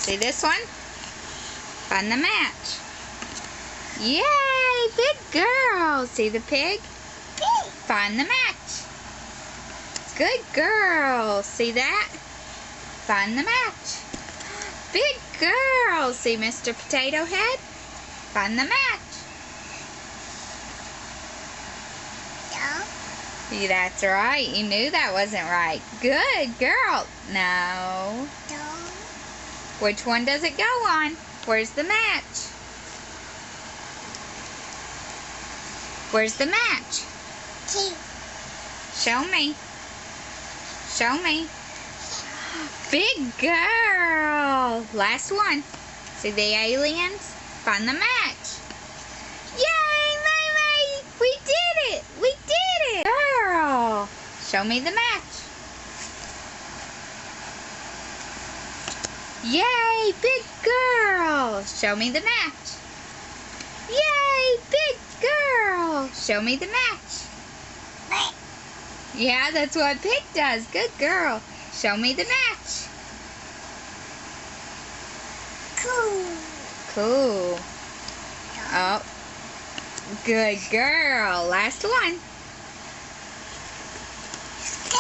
See this one? Find the match. Yay! Good girl. See the pig? Find the match. Good girl. See that? Find the match. Big girl. See Mr. Potato Head? Find the match. No. That's right. You knew that wasn't right. Good girl. No. No. Which one does it go on? Where's the match? Where's the match? Two. Show me. Show me. Big girl. Last one. See the aliens? Find the match. Yay, May! We did it! We did it! Girl. Show me the match. Yay, big girl. Show me the match. Yay, big girl. Show me the match. Yeah, that's what pig does. Good girl. Show me the match. Cool. Cool. Oh, good girl. Last one.